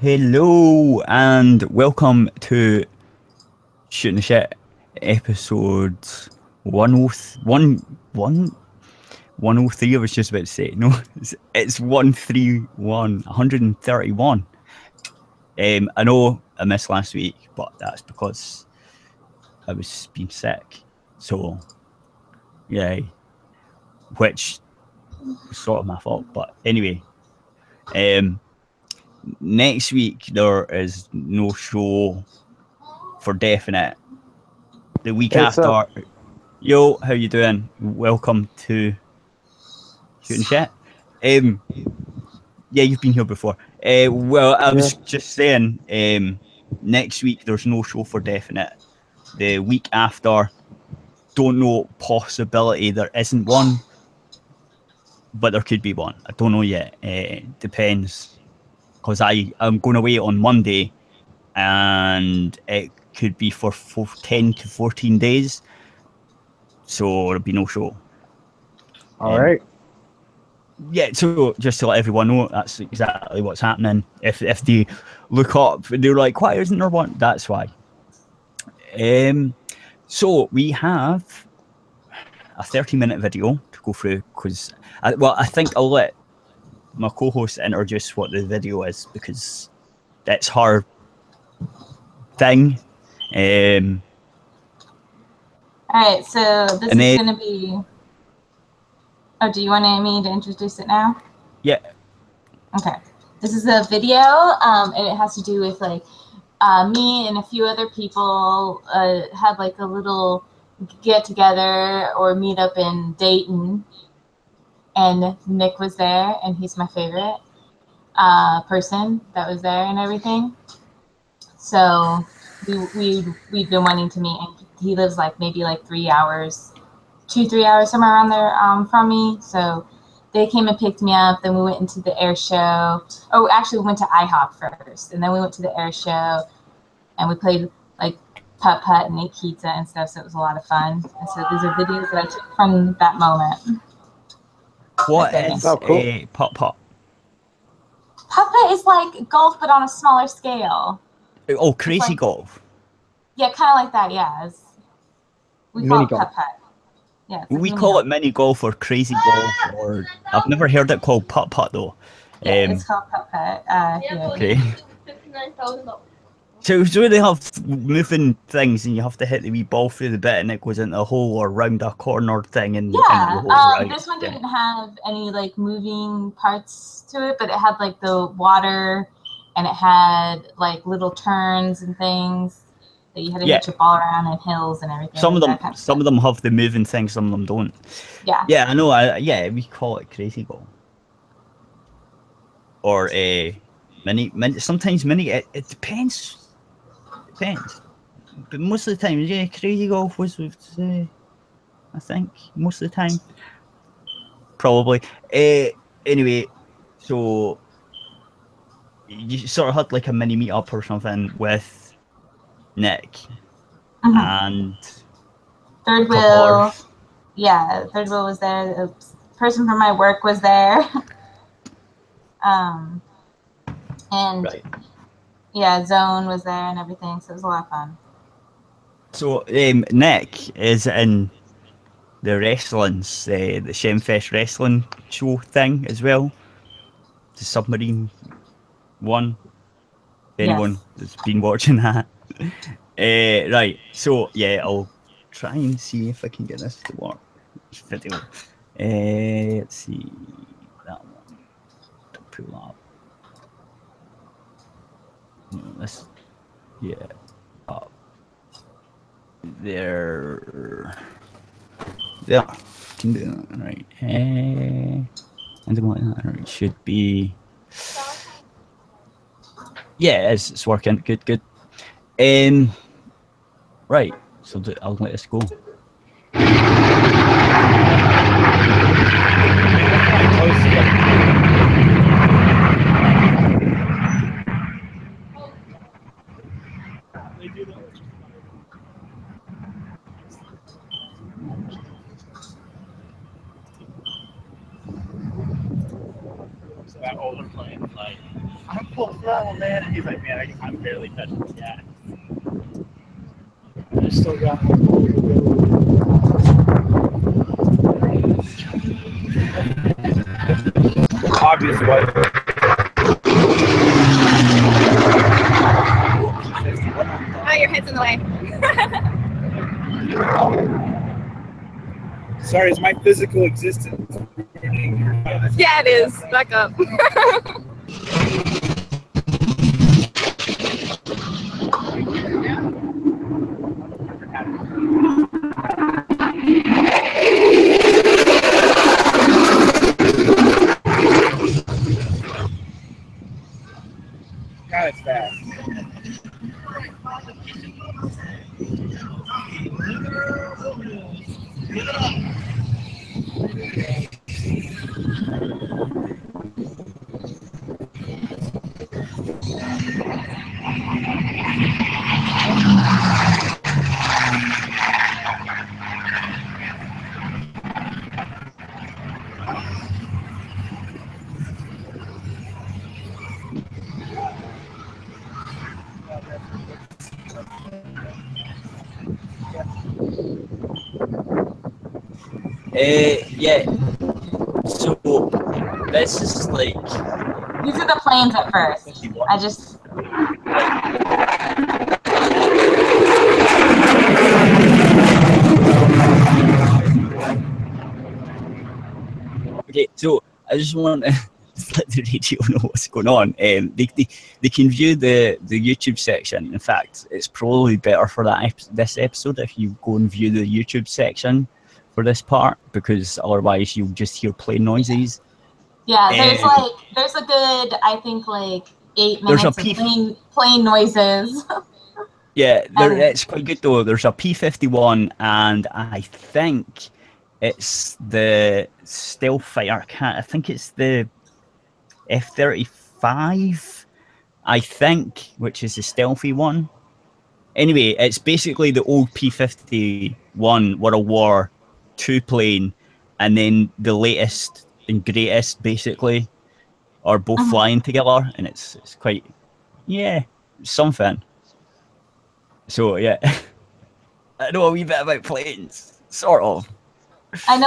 Hello and welcome to Shooting the Shit episode 103. I was just about to say. No, it's 131. I know I missed last week, but that's because I was being sick. So, yeah, which was sort of my fault. But anyway, next week there is no show for definite. The week after. Yo, how you doing? Welcome to Shooting Shit. Yeah, you've been here before. Well, I was just saying, next week there's no show for definite. The week after, don't know, possibility there isn't one, but there could be one. I don't know yet. Depends, because I'm going away on Monday, and it could be for 10 to 14 days, so there'll be no show. All right. Yeah, so just to let everyone know, that's exactly what's happening. If they look up, they're like, why isn't there one? That's why. So we have a 30-minute video to go through, because I think I'll let my co-host introduce what the video is, because that's her thing. All right, so this is going to be... Oh, do you want me to introduce it now? Yeah. Okay. This is a video, and it has to do with, like, me and a few other people had, like, a little get-together or meet-up in Dayton. And Nick was there, and he's my favorite person that was there and everything. So we've been wanting to meet, and he lives, like, maybe, like, 3 hours, 2-3 hours, somewhere around there from me. So they came and picked me up. Then we went into the air show. Oh, actually, we went to IHOP first, and then we went to the air show, and we played like putt-putt and ate pizza and stuff. So it was a lot of fun. And so these are videos that I took from that moment. What is a putt-putt? Putt-putt is like golf, but on a smaller scale. Oh, crazy golf. Yeah, kind of like that. Yeah, we call it putt-putt. Yeah, we call it mini golf or crazy golf, or I've never heard it called putt-putt though. Yeah, it's called putt-putt. Okay. So they have moving things, and you have to hit the wee ball through the bit, and it goes into a hole or round a corner thing. And this one didn't have any like moving parts to it, but it had like the water, and it had like little turns and things that you had to hit your ball around and hills and everything. Some of them have the moving thing, some of them don't. Yeah. Yeah, I know. We call it crazy golf, or mini. Sometimes mini. It depends. But most of the time, crazy golf was with. I think most of the time. Probably. Anyway, so you sort of had like a mini meetup or something with Nick and Third Wheel. Yeah, Third Wheel was there. A person from my work was there. And yeah, Zone was there and everything, so it was a lot of fun. So Nick is in the wrestling's the Shemfest wrestling show thing as well. The Submarine one. Anyone that's been watching that. Right, so yeah, I'll try and see if I can get this to work. This video. Let's see that one. To pull up. No, this. Yeah. Up. There. Yeah. Can do that. Right. Anything like that. Right. Should be. Yeah, it's working. Good. Right, so I'll let us go. Is that all they're playing? It's like, I'm full throttle, man. And he's like, man, I'm barely touching the gas. I still got obvious what. Oh, your head's in the way. Sorry, is my physical existence? Yeah, it is. Back up. God, it's fast. Yeah. So this is like. These are the planes at first. I just. Okay, so I just want to let the radio know what's going on. They can view the YouTube section. In fact, it's probably better for this episode if you go and view the YouTube section for this part, because otherwise you'll just hear plane noises. Yeah, there's a good, I think, like 8 minutes of plane noises. Yeah, it's quite good though. There's a P-51 and I think it's the stealth fighter. I think it's the F-35, I think, which is the stealthy one. Anyway, it's basically the old P-51 World War II plane, and then the latest and greatest, basically, are both flying together, and it's quite, something. So, yeah. I know a wee bit about planes, sort of. I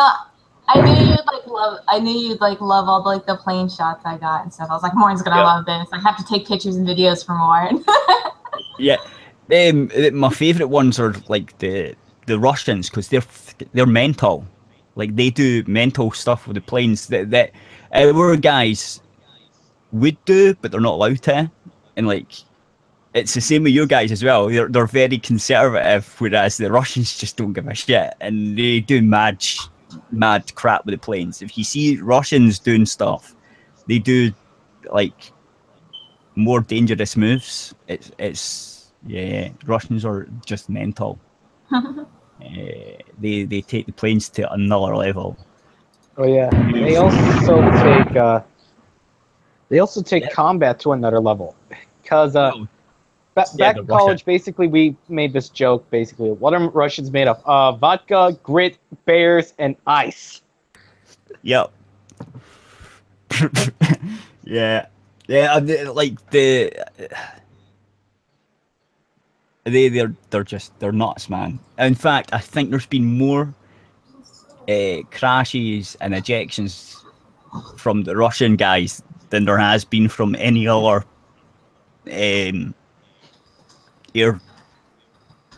knew you'd love all the plane shots I got and stuff. I was like, Maureen's gonna love this. I have to take pictures and videos for Maureen. Yeah, my favorite ones are like the Russians, because they're mental. Like they do mental stuff with the planes that our guys would do, but they're not allowed to. And like, it's the same with you guys as well. They're very conservative, whereas the Russians just don't give a shit, and they do mad crap with the planes. If you see Russians doing stuff, they do like more dangerous moves. It's Russians are just mental. They take the planes to another level. Oh yeah, they also take combat to another level, because back in college, basically we made this joke. Basically, what are Russians made of? Vodka, grit, bears, and ice. Yep. Yeah. Like they're nuts, man. In fact, I think there's been more crashes and ejections from the Russian guys than there has been from any other air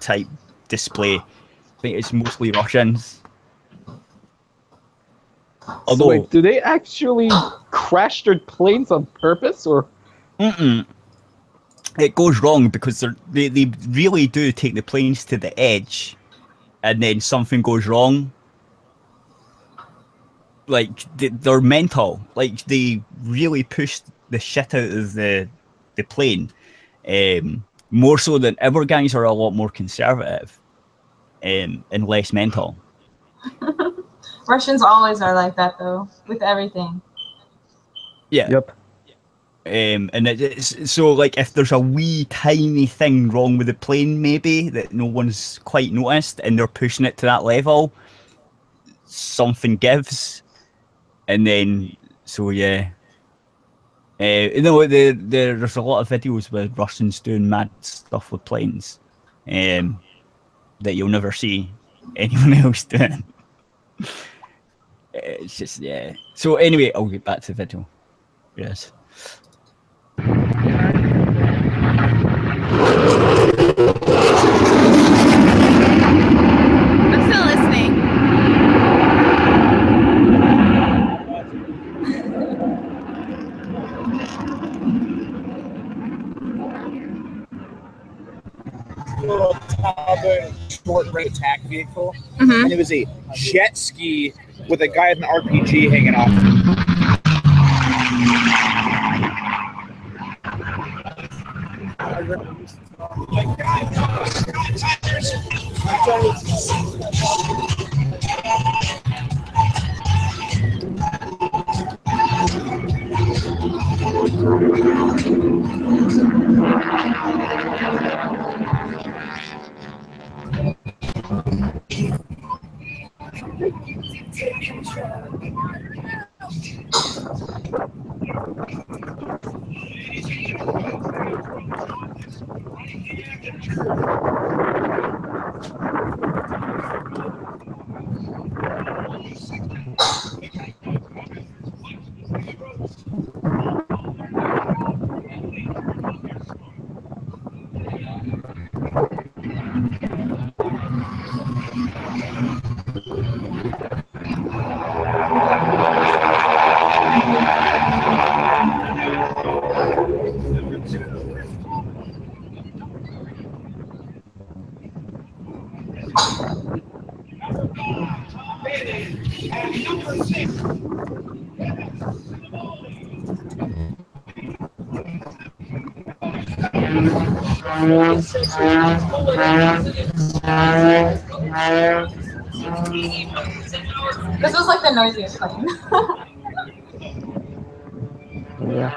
type display. I think it's mostly Russians. Although, so wait, do they actually crash their planes on purpose, or? It goes wrong because they really do take the planes to the edge, and then something goes wrong. Like they're mental. Like they really push the shit out of the plane. More so than our guys are a lot more conservative, and less mental. Russians always are like that, though, with everything. Yeah. Yep. And it's so, like, if there's a wee tiny thing wrong with the plane, maybe that no one's quite noticed, and they're pushing it to that level, something gives, and then so yeah. There's a lot of videos with Russians doing mad stuff with planes that you'll never see anyone else doing. It's just, yeah. So anyway, I'll get back to the video. Yes. I'm still listening. Little short red attack vehicle, Mm-hmm. and it was a jet ski with a guy with an RPG hanging off. This was like the noisiest plane. Yeah.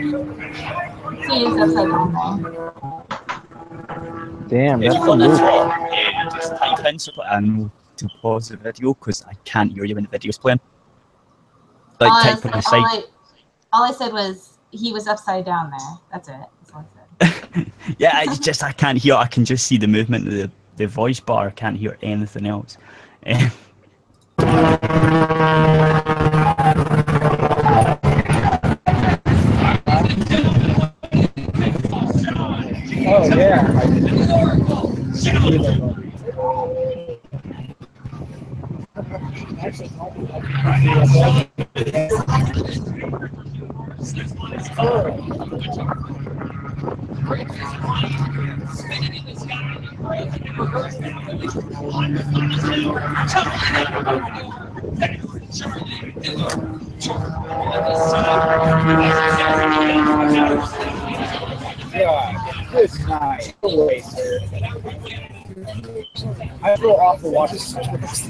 See, it's upside down there. Damn, If that's you a want to move. talk, just type in so I know to pause the video because I can't hear you when the video's playing. Like type on the side. All I said was he was upside down there. That's it. That's all I said. Yeah, it's just I can't hear. I can just see the movement of the voice bar. I can't hear anything else. Oh yeah. Yeah, good night. No way, sir. I feel awful watching this.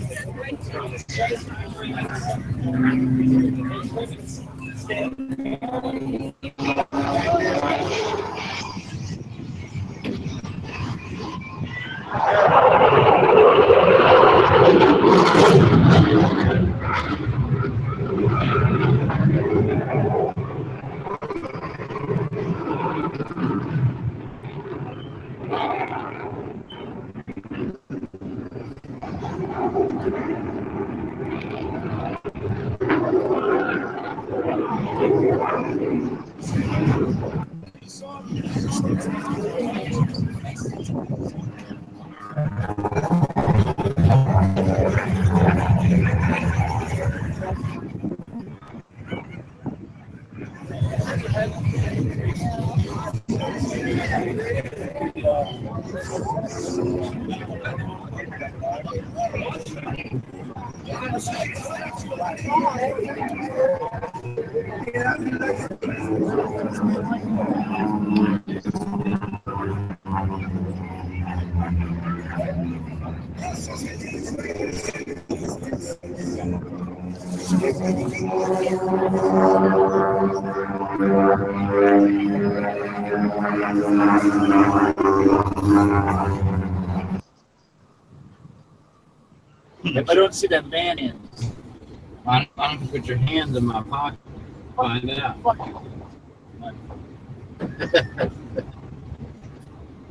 If I don't see that man in, why don't you put your hands in my pocket? Find out.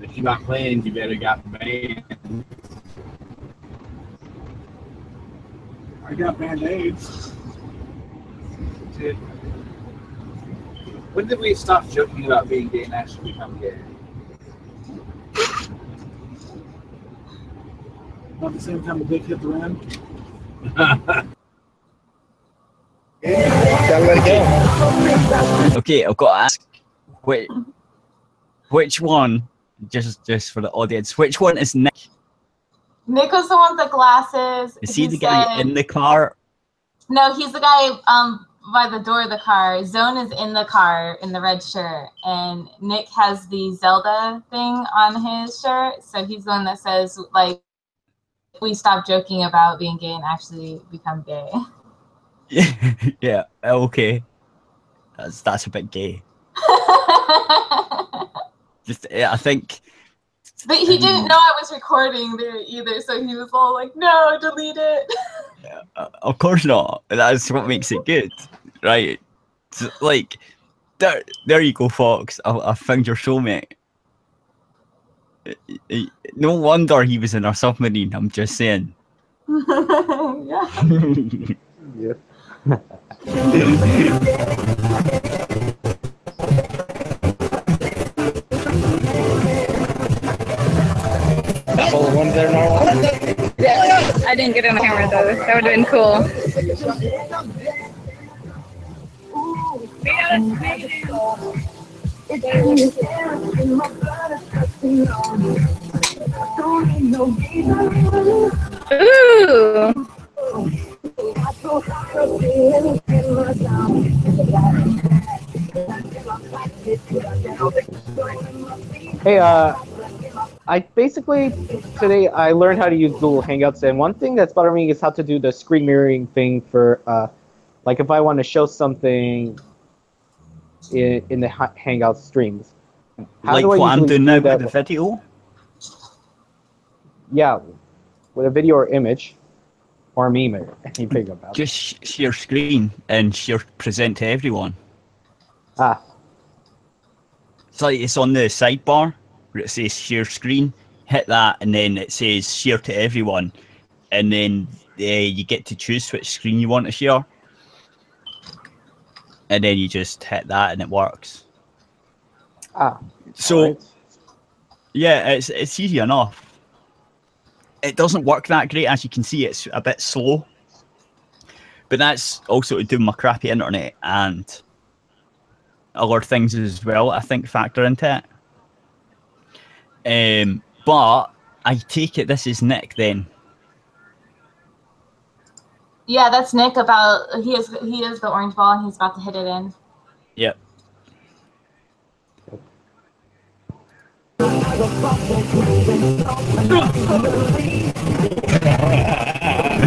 If you got plans, you better got the band. I got band-aids. Dude. When did we stop joking about being gay and actually become gay? About the same time the dick hit the rim. Okay, I've got to ask, which one, just for the audience, which one is Nick? Nick was the one with the glasses. Is he the guy in the car? No, he's the guy by the door of the car. Zone is in the car in the red shirt, and Nick has the Zelda thing on his shirt. So he's the one that says, like, we stop joking about being gay and actually become gay. Yeah, okay. That's a bit gay. Just, I think. But he didn't know I was recording there either, so he was all like, "No, delete it." Of course not. That's what makes it good, right? So, like, there you go, Fox. I found your soulmate. No wonder he was in our submarine. I'm just saying. Yeah. Yeah. One there now. Yeah, I didn't get on the camera though. That would have been cool. Ooh. Hey, I basically today I learned how to use Google Hangouts, and one thing that's bothering me is how to do the screen mirroring thing for like if I want to show something in the Hangout streams. How like do I what I'm doing now that with the video? Yeah, with a video or image or meme or anything about it. Just share screen and share present to everyone. Ah. It's like it's on the sidebar where it says share screen. Hit that and then it says share to everyone, and then you get to choose which screen you want to share, and then you just hit that and it works. Ah. So right. yeah, it's easy enough. It doesn't work that great, as you can see. It's a bit slow, but that's also to do with my crappy internet and other things as well, I think, factor into it. But I take it this is Nick then. Yeah, that's Nick. He is the orange ball and he's about to hit it in. Yep.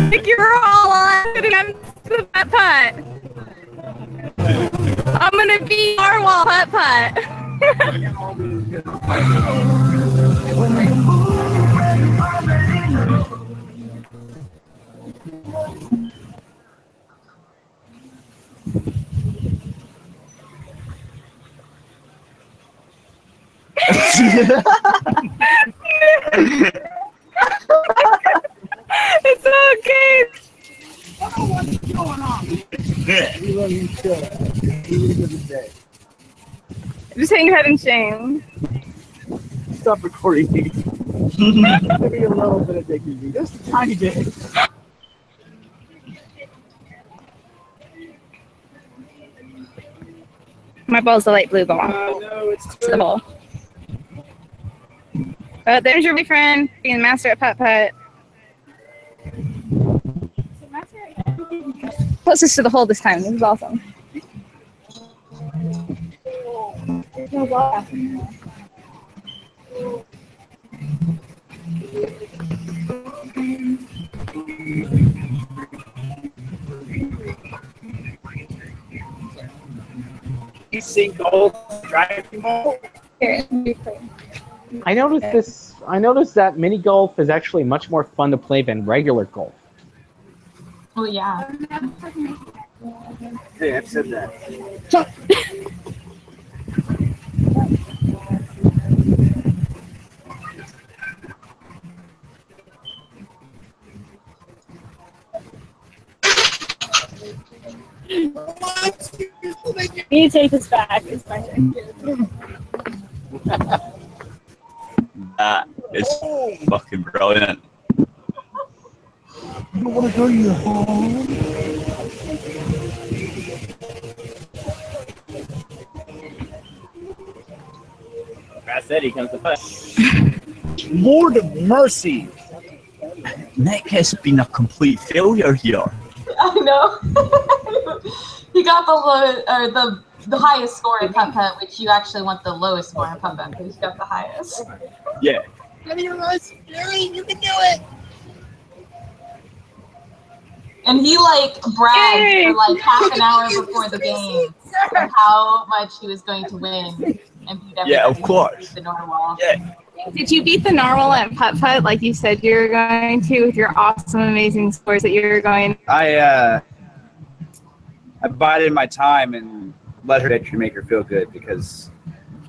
Nick, you were all on sitting on the hut pot. I'm gonna be our wall hut pot. It's okay. What's going on? Just hang your head in shame. Stop recording me. Maybe a little bit of dignity, just a tiny bit. My ball's a light blue ball. No, it's the ball. There's your boyfriend being master at putt-putt. Closest to the hole this time. This is awesome. No ball. You see gold driving ball? Here, I noticed that mini golf is actually much more fun to play than regular golf. Oh yeah. Yeah, I've said that. You need to take this back. It's my turn. That is fucking brilliant. You don't want to go to your home? I said he comes to putt. Lord of mercy. Nick has been a complete failure here. I know. He got the low or the highest score in putt-putt, which you actually want the lowest score in putt-putt because you got the highest. Yeah. You can do it. And he like bragged for like half an hour before the game of how much he was going to win and beat everybody. Yeah, of course. The Norwal. Yeah. Did you beat the Norwal at putt-putt like you said you were going to with your awesome, amazing scores that you were going? I bided my time and let her to make her feel good because,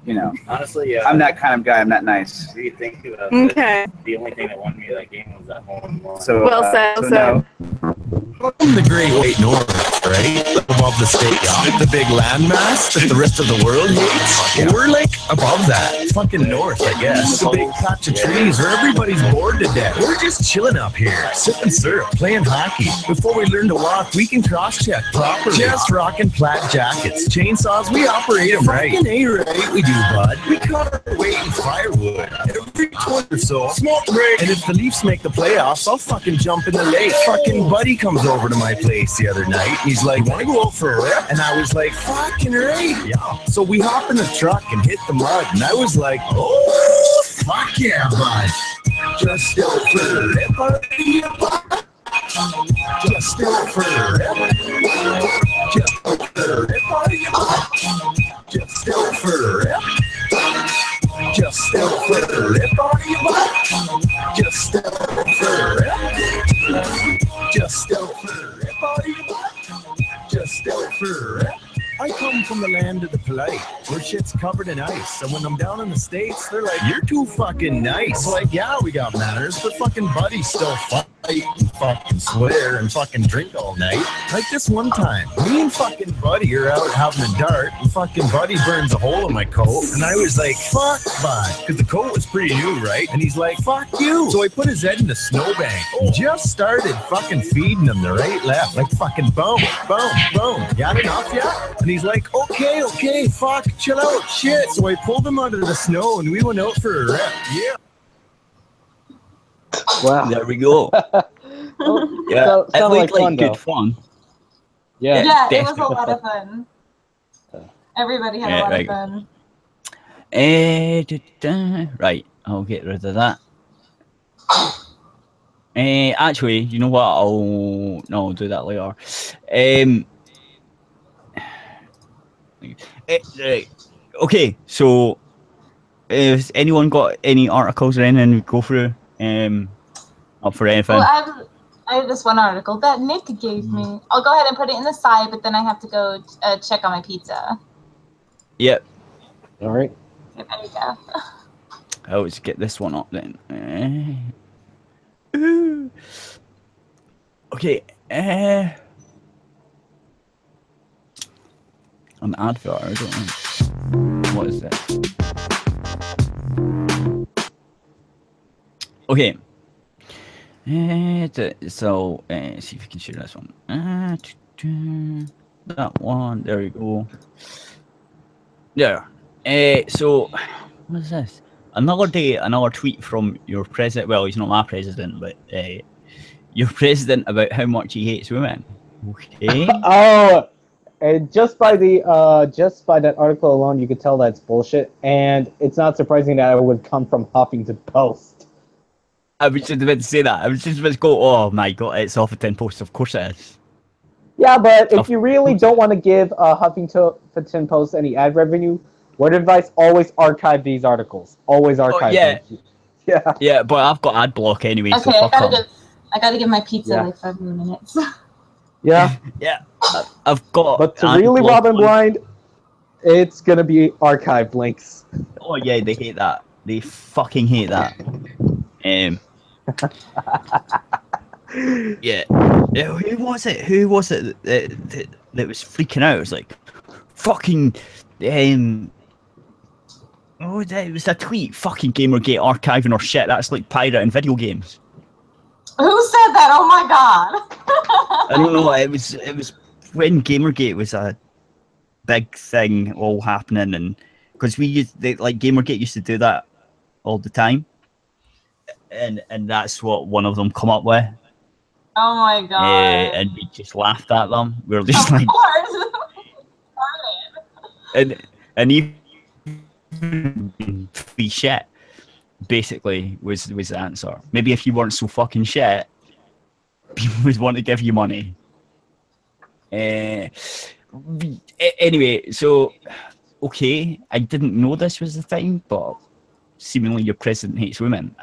you know, Honestly, I'm that kind of guy. I'm not nice. do you think Okay. the only thing that won me that game was that home run? So, Well said, so well no. From the Great White North, right? Above the state, the big landmass that the rest of the world hates. Well, we're like above that. Fucking north, I guess. The big patch of trees where everybody's bored to death. We're just chilling up here, sipping syrup, playing hockey. Before we learn to walk, we can cross-check properly. Just rocking plaid jackets. Chainsaws, we operate them right. Fucking A-right, we do, bud. We cut our weight in firewood. Every 20 or so, smoke break. And if the Leafs make the playoffs, I'll fucking jump in the lake. Fucking buddy comes over to my place the other night. He's like, wanna go out for a rip? And I was like, fucking right. Yeah. So we hop in the truck and hit the mud. And I was like, oh, fuck yeah, bud. Just go for a rip, buddy. Just go for a rip. Just go for a rip, buddy. Just go for a rip. Just go for a rip, buddy. Just go for a rip. Just go for a rip, buddy. Just go for a rip. I come from the land of the polite, where shit's covered in ice. And when I'm down in the States, they're like, you're too fucking nice. Like, yeah, we got manners, but fucking buddies still fight and fucking swear and fucking drink all night. Like this one time, me and fucking Buddy are out having a dart, and fucking Buddy burns a hole in my coat. And I was like, fuck, bud, because the coat was pretty new, right? And he's like, fuck you. So I put his head in the snowbank and just started fucking feeding him the right, left, like fucking boom, boom, boom. Got enough yet? And he's like, okay, fuck, chill out, shit. So I pulled him out of the snow and we went out for a rip. Yeah. Wow. There we go. Well, Yeah, so- it sounded looked like like fun, good though. fun. Yeah. Yeah, it was a definitely. lot of fun. Everybody had a Yeah, lot right. of fun. Right, I'll get rid of that. Actually, you know what? I'll do that later. Right. Okay, so has anyone got any articles or anything we go through? Up for anything? Well, I have this one article that Nick gave me. I'll go ahead and put it in the side, but then I have to go check on my pizza. Yep. All right. Okay, there you go. I'll just get this one up then. Okay. An advert, I don't know. What is this? Okay. So, see if we can share this one. That one, there we go. There. So, what is this? Another day, another tweet from your president. Well, he's not my president, but your president about how much he hates women. Okay. Oh, and just by that article alone, you could tell that's bullshit. And it's not surprising that it would come from Huffington Post. I was just about to say that. I was just about to go, oh my god, it's Huffington Post. Of course it is. Yeah, but if you really don't want to give Huffington Post any ad revenue, word of advice, always archive these articles. Always archive them. Yeah. Yeah, but I've got ad block anyway, Okay, so fuck off. I gotta give my pizza like 5 more minutes. Yeah. Yeah, I've got. But to really block rob and blind, it's gonna be archive links. Oh yeah, they hate that. They fucking hate that. Yeah. Who was it? Who was it that was freaking out? It was like, fucking. Oh, it was a tweet. Fucking Gamergate archiving or shit. That's like pirating video games. Who said that? Oh my god. I don't know. It was when Gamergate was a big thing all happening, and because Gamergate used to do that all the time, and that's what one of them come up with. Oh my god. And we just laughed at them. We were just like, and even free shit basically was the answer. Maybe if you weren't so fucking shit, people would want to give you money. Anyway, so okay, I didn't know this was the thing, but seemingly your president hates women.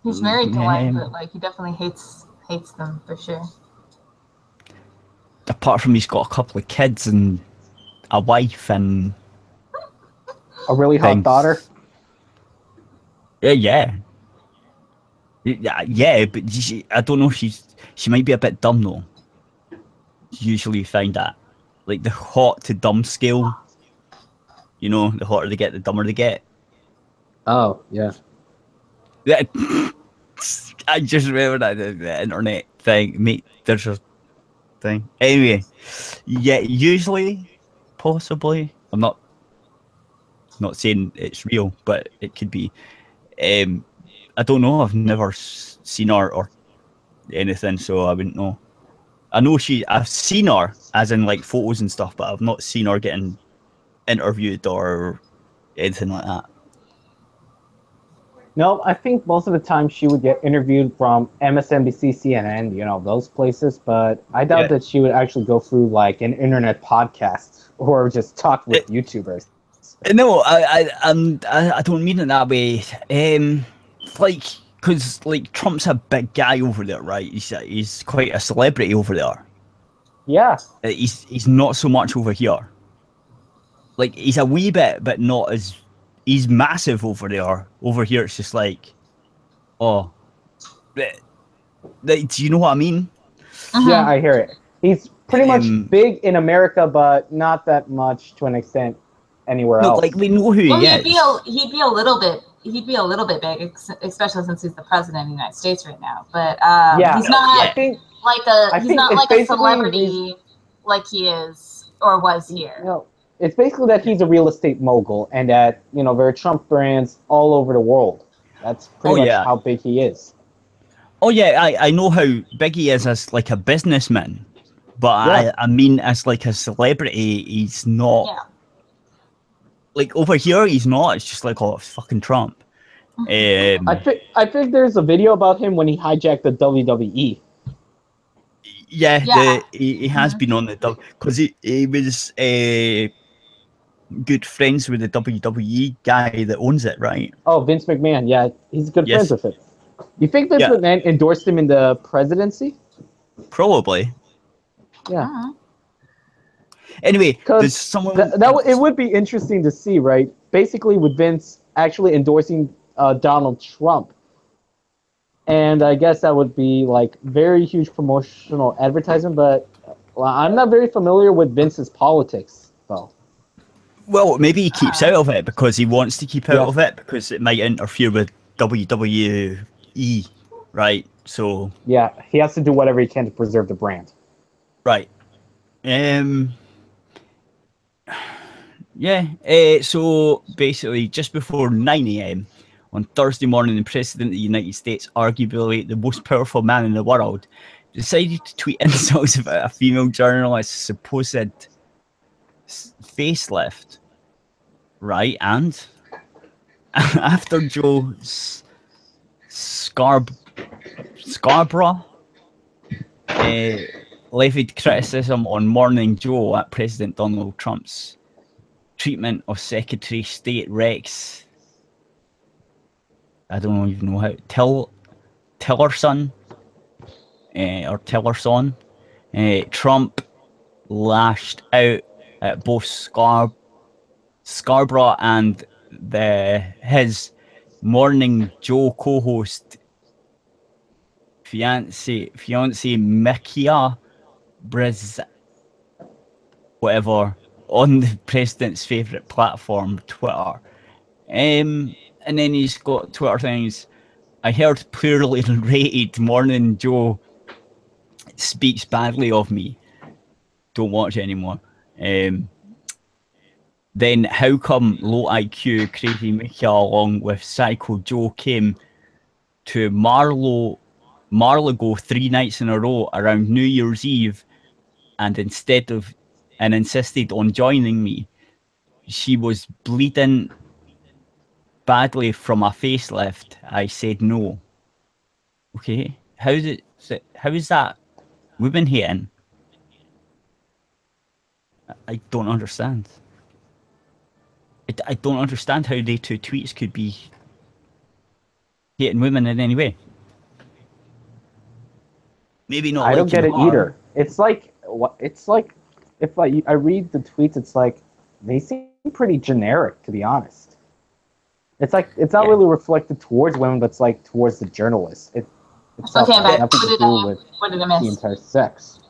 He's married to one, but like he definitely hates them for sure. Apart from he's got a couple of kids and a wife and a really hot daughter. Yeah, but I don't know if she might be a bit dumb though. Usually you find that, like the hot to dumb scale. You know, the hotter they get, the dumber they get. Oh yeah. Yeah. I just remember that the internet thing. Mate, there's a thing. Anyway, yeah, usually, possibly. I'm not saying it's real, but it could be. I don't know. I've never seen her or anything, so I wouldn't know. I know I've seen her, as in like photos and stuff, but I've not seen her getting interviewed or anything like that. No, I think most of the time she would get interviewed from MSNBC, CNN, you know, those places, but I doubt that she would actually go through like an internet podcast or just talk with YouTubers. No, I don't mean it that way. Like, because like Trump's a big guy over there, right? He's quite a celebrity over there. Yeah. He's not so much over here. Like he's a wee bit, but not as. He's massive over there. Over here, it's just like, oh, do you know what I mean? Yeah, I hear it. He's pretty much big in America, but not that much to an extent anywhere else. Like we know who he is. He'd be a little bit big, especially since he's the president of the United States right now. But he's not like a celebrity like he is or was here. No. It's basically that he's a real estate mogul and that, you know, there are Trump brands all over the world. That's pretty much how big he is. Oh, yeah, I know how big he is as, like, a businessman. But I mean, as, like, a celebrity, he's not... Yeah. Like, over here, he's not. It's just like, oh, it's fucking Trump. I think there's a video about him when he hijacked the WWE. Yeah. He has been on the... Because he was... good friends with the WWE guy that owns it, right? Oh, Vince McMahon. Yeah, he's good friends with it. You think Vince McMahon endorsed him in the presidency? Probably. Yeah. Anyway, because someone it would be interesting to see, right? Basically, with Vince actually endorsing Donald Trump, and I guess that would be like very huge promotional advertisement. But I'm not very familiar with Vince's politics, though. Well, maybe he keeps out of it because he wants to keep out of it because it might interfere with WWE, right? So yeah, he has to do whatever he can to preserve the brand. Right. Yeah. So basically, just before 9 a.m. on Thursday morning, the President of the United States, arguably the most powerful man in the world, decided to tweet insults about a female journalist's supposed facelift. Right, and after Joe Scarborough levied criticism on Morning Joe at President Donald Trump's treatment of Secretary of State Rex, I don't even know how, Tillerson, or Tillerson, Trump lashed out at both Scarborough and his Morning Joe co-host fiance Mikia whatever, on the president's favourite platform, Twitter. And then he's got Twitter things. I heard poorly rated Morning Joe speaks badly of me. Don't watch it anymore. Then how come low IQ Crazy Mickey along with Psycho Joe came to Marlago 3 nights in a row around New Year's Eve and insisted on joining me? She was bleeding badly from a facelift. I said no. Okay, how is that women hating? I don't understand. I don't understand how they two tweets could be hating women in any way. Maybe not. I don't get it either. It's like if I read the tweets, it's like they seem pretty generic, to be honest. It's like it's not really reflected towards women, but it's like towards the journalists. It's okay, but nothing to do with what did I miss? the entire sex.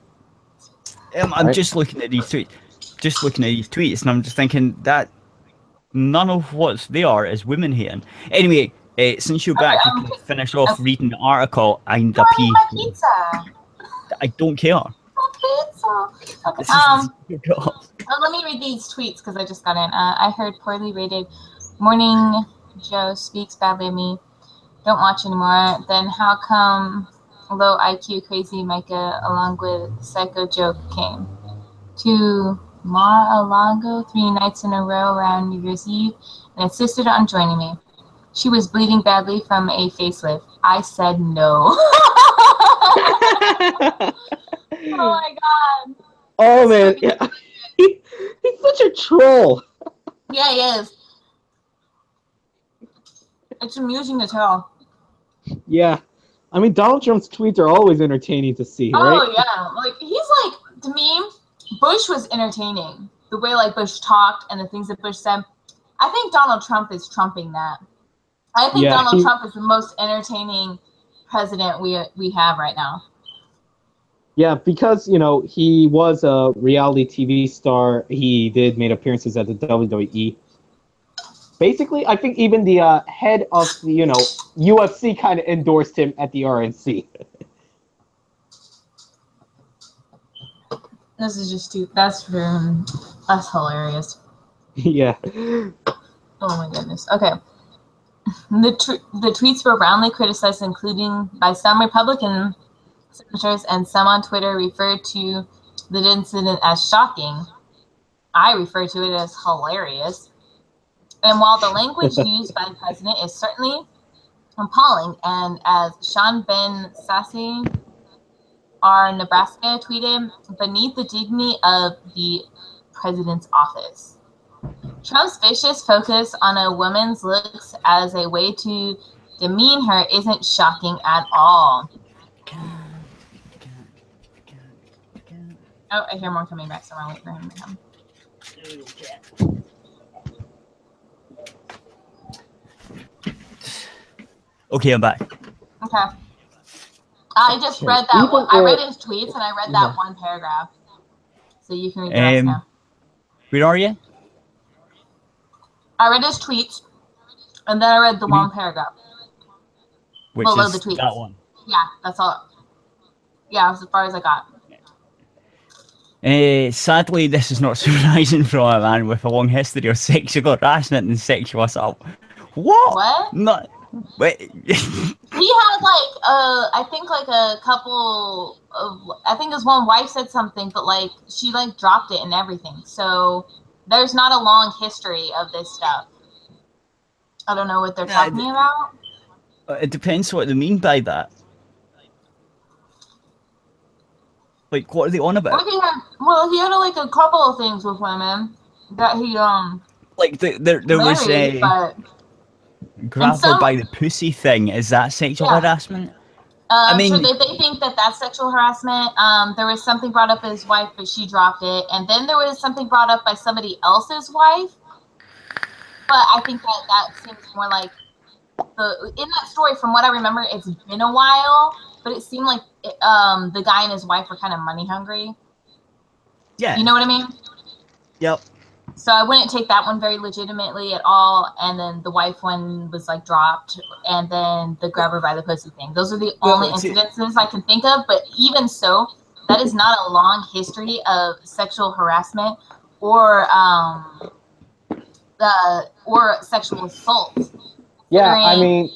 I'm just looking at these tweets, and I'm just thinking that none of what's there is women hating. Anyway, since you're back, you can finish off reading the article and the piece. Pizza. I don't care. Pizza. Okay. Let me read these tweets because I just got in. I heard poorly rated Morning Joe speaks badly of me. Don't watch anymore. Then how come low IQ Crazy Micah along with Psycho Joe came to Mar-a-Lago 3 nights in a row around New Year's Eve and insisted on joining me. She was bleeding badly from a facelift. I said no. Oh my god. Oh man, yeah. He's such a troll. Yeah, he is. It's amusing to tell. Yeah. I mean, Donald Trump's tweets are always entertaining to see, right? Oh yeah. Like he's like, to me, Bush was entertaining. The way like Bush talked and the things that Bush said. I think Donald Trump is trumping that. I think Donald Trump is the most entertaining president we have right now. Yeah, because, you know, he was a reality TV star. He did make appearances at the WWE. Basically, I think even the head of the, you know, UFC kind of endorsed him at the RNC. This is just that's hilarious. Yeah. Oh my goodness. Okay. The tweets were roundly criticized, including by some Republican senators, and some on Twitter referred to the incident as shocking. I refer to it as hilarious. And while the language used by the president is certainly appalling, and as Sean Ben Sasse, our Nebraska, tweeted, beneath the dignity of the president's office. Trump's vicious focus on a woman's looks as a way to demean her isn't shocking at all. Oh, I hear more coming back, so I'll wait for him to come. Okay, I'm back. Okay. I just read that one. I read his tweets and I read that one paragraph. So you can read the rest now. Where are you? I read his tweets and then I read the one paragraph. Which below is the tweets. that one? Yeah, that's all. Yeah, that's as far as I got. Sadly, this is not surprising for a man with a long history of sexual harassment and sexual assault. What? Not. Wait. He had like I think like a couple of, I think his one wife said something, but like she like dropped it and everything. So there's not a long history of this stuff. I don't know what they're talking about. It depends what they mean by that. Like, what are they on about? He had like a couple of things with women that he like there was a grab her by the pussy thing. Is that sexual harassment? I mean, so they think that that's sexual harassment. There was something brought up by his wife, but she dropped it, and then there was something brought up by somebody else's wife. But I think that seems more like in that story. From what I remember, it's been a while, but it seemed like the guy and his wife were kind of money hungry. Yeah, you know what I mean. Yep. So I wouldn't take that one very legitimately at all. And then the wife one was like dropped, and then the grab her by the pussy thing. Those are the only incidences I can think of. But even so, that is not a long history of sexual harassment or sexual assault. Yeah, I mean,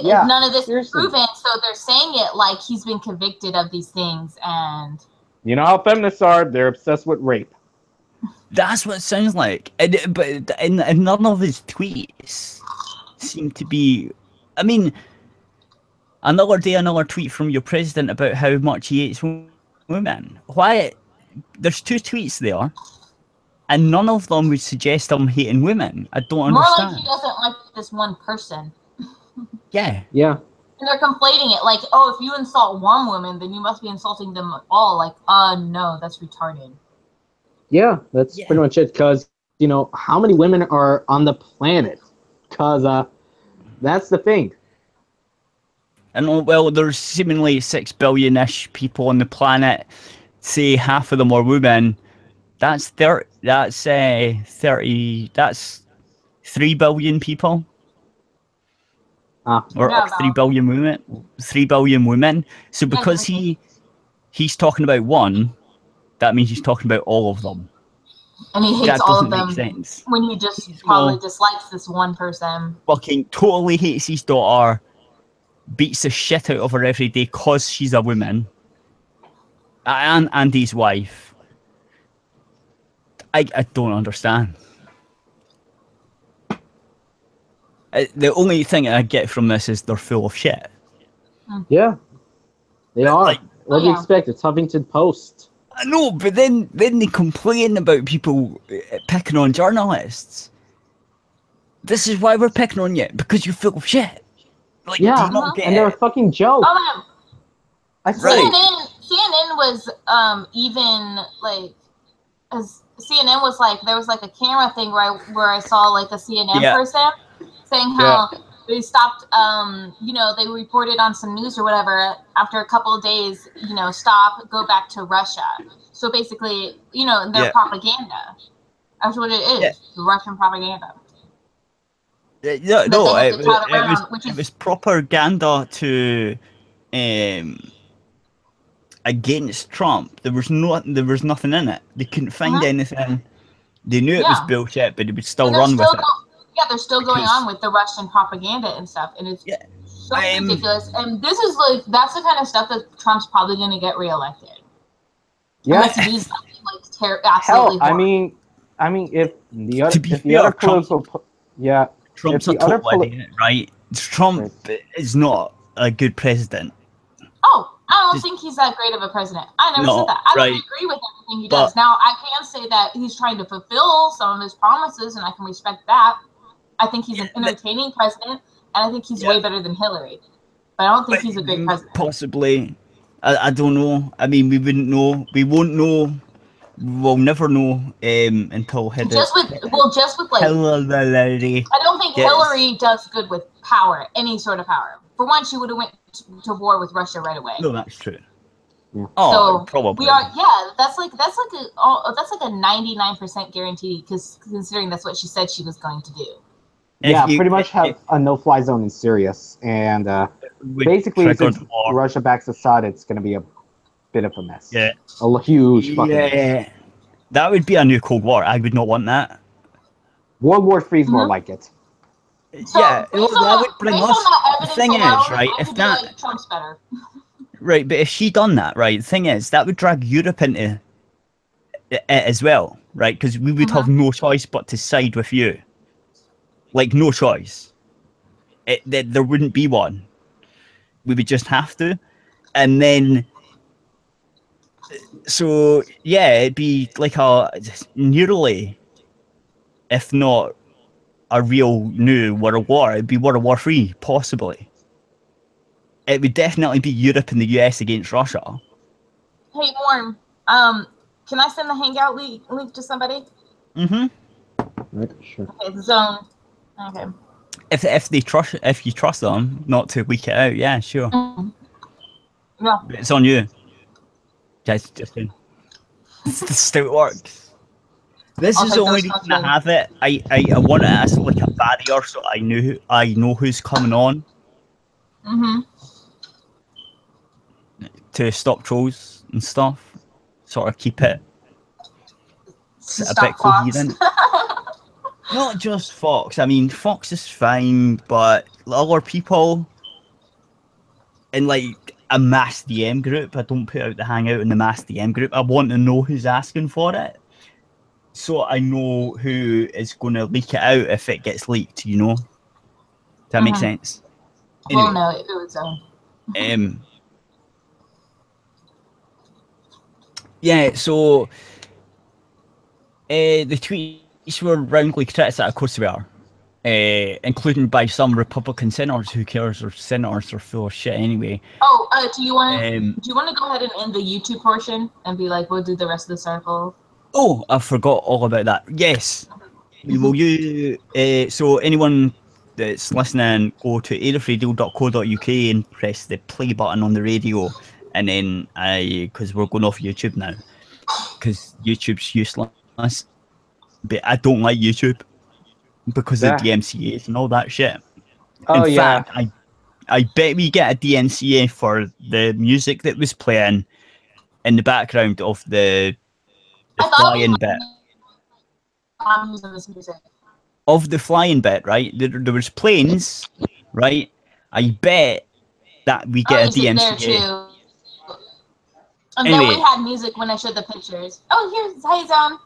none of this seriously. is proven, so they're saying it like he's been convicted of these things. And you know how feminists are; they're obsessed with rape. That's what it sounds like. But in none of his tweets seem to be. I mean, another day, another tweet from your president about how much he hates women. Why? There's 2 tweets there, and none of them would suggest him hating women. I don't understand. More like he doesn't like this one person. Yeah. Yeah. And they're conflating it like, oh, if you insult one woman, then you must be insulting them all. Like, no, that's retarded. Yeah, that's pretty much it. Because, you know, how many women are on the planet? Because that's the thing. And, well, there's seemingly 6 billion-ish people on the planet. Say half of them are women. That's 30. That's 3 billion people. Or 3 billion women. 3 billion women. So because he's talking about one, that means he's talking about all of them. And he hates all of them sense. When he just probably dislikes this one person. Fucking totally hates his daughter, beats the shit out of her every day because she's a woman. And his wife. I don't understand. The only thing I get from this is they're full of shit. Yeah. They are. Like, what do you expect? It's Huffington Post. I know, but then they complain about people picking on journalists. This is why we're picking on you, because you're full of shit. Like, do you not get and they're a fucking joke. CNN was even like, as CNN was like, there was like a camera thing where I saw like a CNN person saying how they stopped, they reported on some news or whatever after a couple of days, stop, go back to Russia. So basically, their propaganda. That's what it is, the Russian propaganda. It was propaganda to against Trump. There was nothing in it. They couldn't find anything. They knew it was bullshit, but they would still run with it. They're still going on with the Russian propaganda and stuff, and it's so ridiculous. And this is like, that's the kind of stuff that Trump's probably going to get reelected. Yeah. He's absolutely hell, I mean, if the other political, Trump's a total idiot, right? Trump is not a good president. Oh, I don't think he's that great of a president. I never said that. I don't agree with everything he does. Now, I can say that he's trying to fulfill some of his promises, and I can respect that. I think he's an entertaining president, and I think he's way better than Hillary. But I don't think he's a great president. Possibly. I don't know. I mean, we wouldn't know. We won't know. We'll never know until Hillary. Just with like, Hillary. I don't think Hillary does good with power, any sort of power. For one, she would have went to war with Russia right away. No, that's true. Yeah. Oh, so probably. We are. Yeah, that's like a 99% guarantee, because considering that's what she said she was going to do. Pretty much have a no-fly zone in Syria, and basically since Russia backs Assad, it's going to be a bit of a mess. Yeah. A huge fucking mess. That would be a new Cold War. I would not want that. World War III is more like it. So, that would bring us. The thing is, right, I if could that. be like, Trump's better. Right, but if she done that, right, the thing is, that would drag Europe into it as well, right? Because we would have no choice but to side with you. Like, no choice. There wouldn't be one. We would just have to. And then, so, yeah, it'd be like nearly, if not a real new World War, it'd be World War III, possibly. It would definitely be Europe and the US against Russia. Hey, Warren, can I send the Hangout link to somebody? Right, sure. Okay, the zone. Okay. If you trust them not to leak it out, yeah, sure. Yeah. But it's on you. Just still it works. This is the only reason I have it. I want it as like a barrier so I know who's coming on. To stop trolls and stuff, sort of keep it a bit coherent. Not just Fox. I mean, Fox is fine, but other people in like a mass DM group, I don't put out the Hangout in the mass DM group. I want to know who's asking for it, so I know who is going to leak it out if it gets leaked. You know, does that make sense? Anyway, well, no, it was Yeah, so the tweets were roundly criticised, of course they are, including by some Republican senators. Who cares? Or senators are full of shit anyway. Oh, do you want to go ahead and end the YouTube portion and be like, we'll do the rest of the circle? Oh, I forgot all about that. Yes. Will you? So anyone that's listening, go to aerithradio.co.uk and press the play button on the radio. And then because we're going off YouTube now, because YouTube's useless. But I don't like YouTube because of DMCA and all that shit. In fact, I bet we get a DMCA for the music that was playing in the background of the flying bit. I'm using this music. Of the flying bit, right? There was planes, right? I bet that we get a DMCA. And then we had music when I showed the pictures. Oh, here's Zone.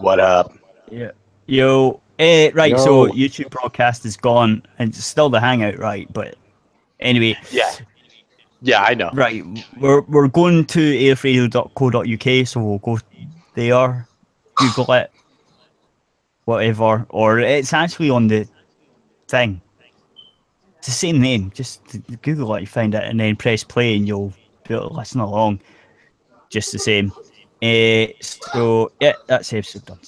What up? Yeah. Yo. Right, Yo. so YouTube broadcast is gone, and it's still the Hangout, right? But anyway. Yeah, I know. Right, we're going to aerithradio.co.uk, so we'll go there, Google it, whatever, or it's actually on the thing. It's the same name. Just Google it, you find it, and then press play, and you'll be able to listen along. Just the same. So yeah, that's episode done.